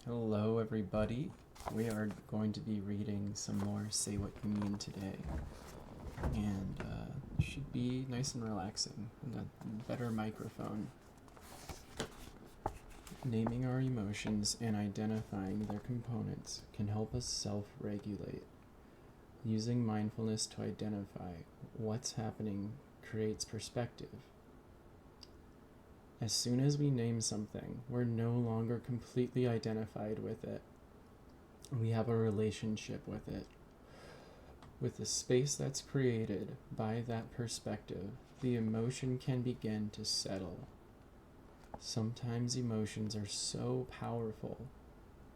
Hello, everybody. We are going to be reading some more Say What You Mean today. And it should be nice and relaxing, and a better microphone. Naming our emotions and identifying their components can help us self-regulate. Using mindfulness to identify what's happening creates perspective. As soon as we name something, we're no longer completely identified with it. We have a relationship with it. With the space that's created by that perspective, the emotion can begin to settle. Sometimes emotions are so powerful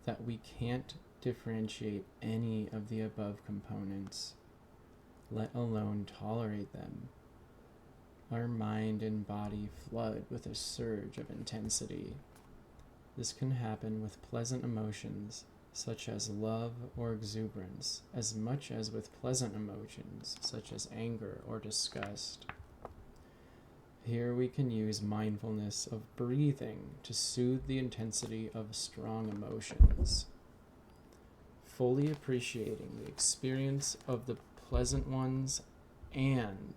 that we can't differentiate any of the above components, let alone tolerate them. Our mind and body flood with a surge of intensity. This can happen with pleasant emotions, such as love or exuberance, as much as with pleasant emotions, such as anger or disgust. Here we can use mindfulness of breathing to soothe the intensity of strong emotions. Fully appreciating the experience of the pleasant ones and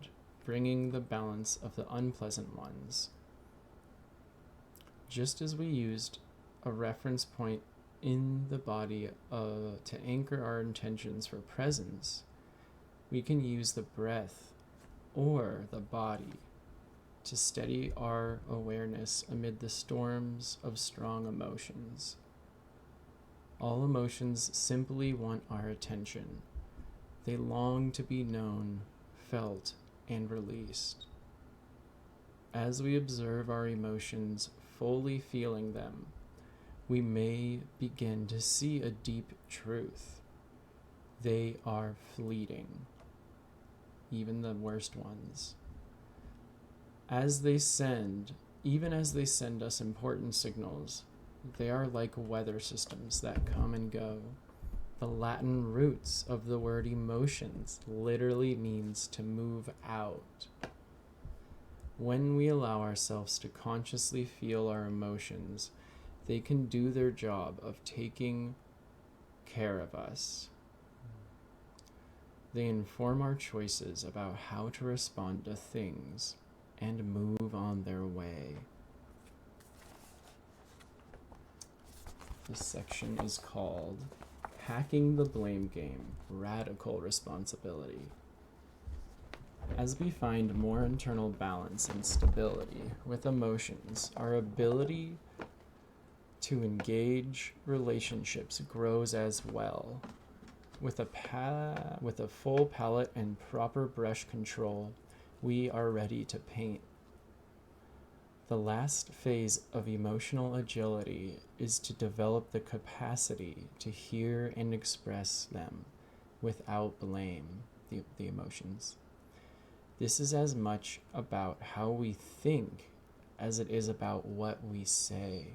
bringing the balance of the unpleasant ones. Just as we used a reference point in the body to anchor our intentions for presence, we can use the breath or the body to steady our awareness amid the storms of strong emotions. All emotions simply want our attention. They long to be known, felt, and released. As we observe our emotions, fully feeling them, we may begin to see a deep truth. They are fleeting, even the worst ones. Even as they send us important signals, they are like weather systems that come and go. The Latin roots of the word emotions literally means to move out. When we allow ourselves to consciously feel our emotions, they can do their job of taking care of us. They inform our choices about how to respond to things and move on their way. This section is called Hacking the Blame Game, Radical Responsibility. As we find more internal balance and stability with emotions, our ability to engage relationships grows as well. With a full palette and proper brush control, we are ready to paint. The last phase of emotional agility is to develop the capacity to hear and express them without blame, the emotions. This is as much about how we think as it is about what we say.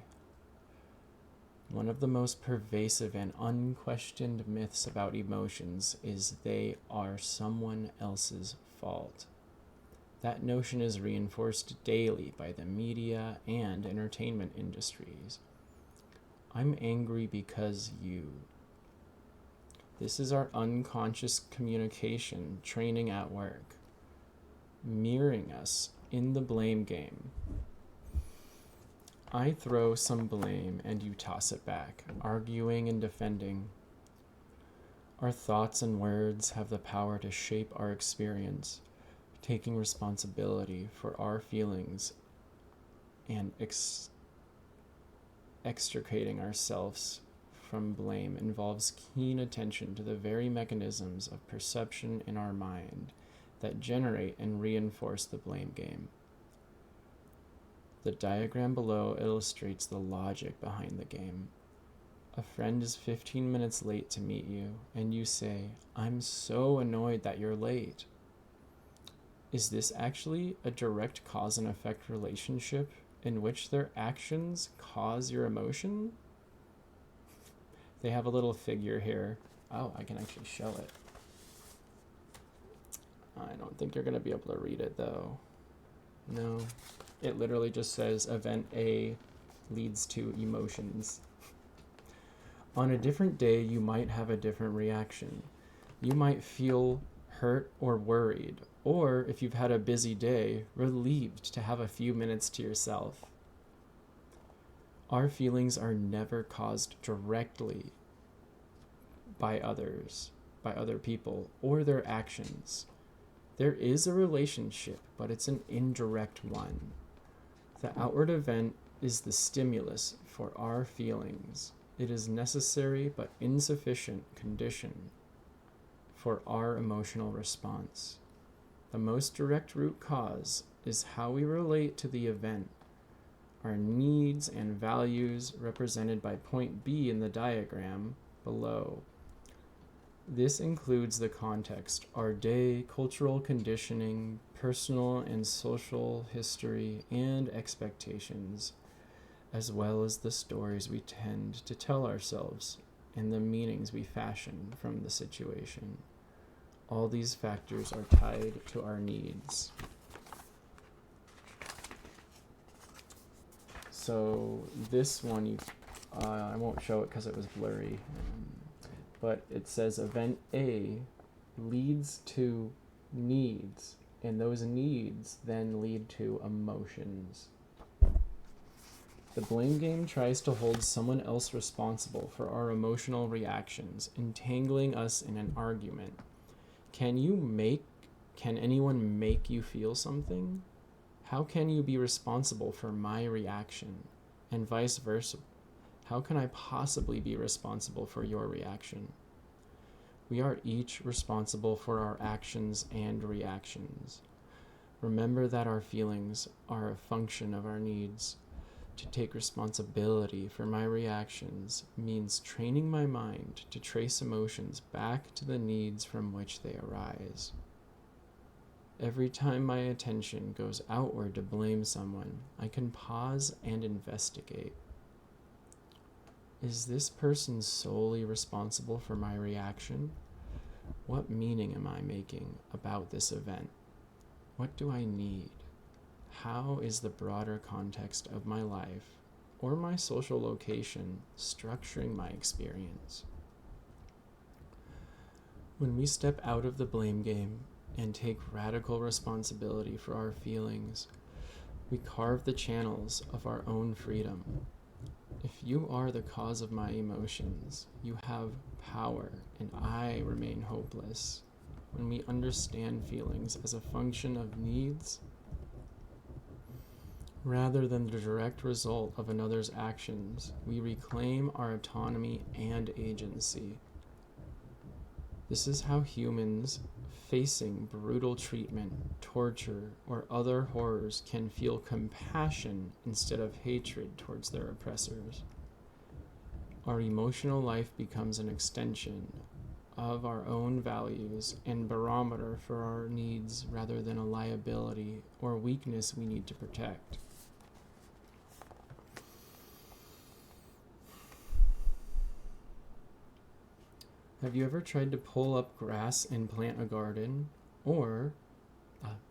One of the most pervasive and unquestioned myths about emotions is they are someone else's fault. That notion is reinforced daily by the media and entertainment industries. I'm angry because you. This is our unconscious communication training at work, mirroring us in the blame game. I throw some blame and you toss it back, arguing and defending. Our thoughts and words have the power to shape our experience. Taking responsibility for our feelings and extricating ourselves from blame involves keen attention to the very mechanisms of perception in our mind that generate and reinforce the blame game. The diagram below illustrates the logic behind the game. A friend is 15 minutes late to meet you, and you say, "I'm so annoyed that you're late." Is this actually a direct cause and effect relationship in which their actions cause your emotion? They have a little figure here. Oh, I can actually show it. I don't think you're going to be able to read it though. No, it literally just says event A leads to emotions. On a different day, you might have a different reaction. You might feel hurt or worried, or if you've had a busy day, relieved to have a few minutes to yourself. Our feelings are never caused directly by others, by other people, or their actions. There is a relationship, but it's an indirect one. The outward event is the stimulus for our feelings. It is necessary but insufficient condition for our emotional response. The most direct root cause is how we relate to the event. Our needs and values represented by point B in the diagram below. This includes the context, our day, cultural conditioning, personal and social history, and expectations, as well as the stories we tend to tell ourselves and the meanings we fashion from the situation. All these factors are tied to our needs. So this one, I won't show it because it was blurry, but it says event A leads to needs, and those needs then lead to emotions. The blame game tries to hold someone else responsible for our emotional reactions, entangling us in an argument. Can anyone make you feel something? How can you be responsible for my reaction? And vice versa. How can I possibly be responsible for your reaction? We are each responsible for our actions and reactions. Remember that our feelings are a function of our needs. To take responsibility for my reactions means training my mind to trace emotions back to the needs from which they arise. Every time my attention goes outward to blame someone, I can pause and investigate. Is this person solely responsible for my reaction? What meaning am I making about this event? What do I need? How is the broader context of my life or my social location structuring my experience? When we step out of the blame game and take radical responsibility for our feelings, we carve the channels of our own freedom. If you are the cause of my emotions, you have power, and I remain hopeless. When we understand feelings as a function of needs, rather than the direct result of another's actions, we reclaim our autonomy and agency. This is how humans facing brutal treatment, torture, or other horrors can feel compassion instead of hatred towards their oppressors. Our emotional life becomes an extension of our own values and barometer for our needs rather than a liability or weakness we need to protect. Have you ever tried to pull up grass and plant a garden? Or,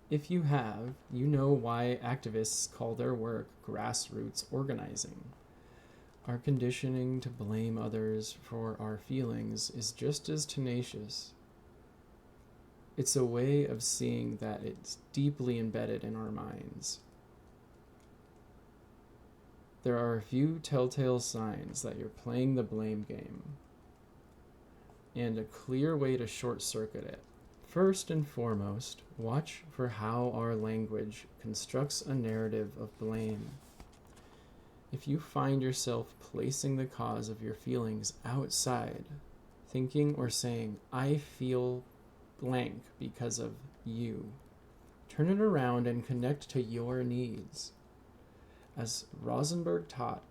if you have, you know why activists call their work grassroots organizing. Our conditioning to blame others for our feelings is just as tenacious. It's a way of seeing that it's deeply embedded in our minds. There are a few telltale signs that you're playing the blame game, and a clear way to short-circuit it. First and foremost, watch for how our language constructs a narrative of blame. If you find yourself placing the cause of your feelings outside, thinking or saying, I feel blank because of you, turn it around and connect to your needs. As Rosenberg taught,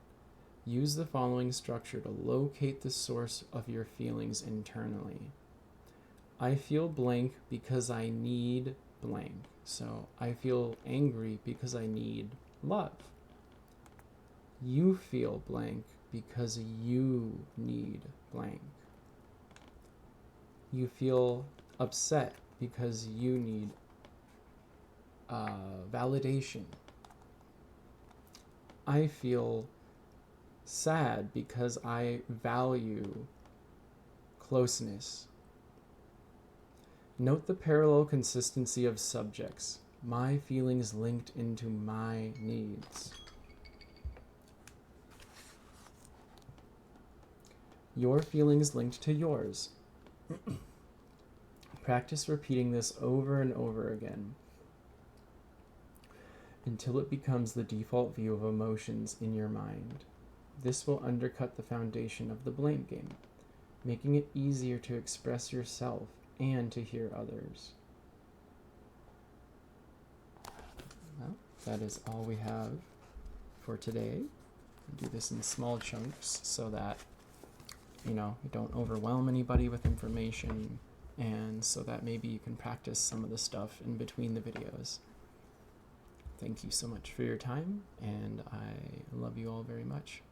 use the following structure to locate the source of your feelings internally. I feel blank because I need blank. So I feel angry because I need love. You feel blank because you need blank. You feel upset because you need validation. I feel Sad because I value closeness. Note the parallel consistency of subjects. My feelings linked into my needs. Your feelings linked to yours. Practice repeating this over and over again until it becomes the default view of emotions in your mind. This will undercut the foundation of the blame game, making it easier to express yourself and to hear others. Well, that is all we have for today. Do this in small chunks so that, you don't overwhelm anybody with information, and so that maybe you can practice some of the stuff in between the videos. Thank you so much for your time, and I love you all very much.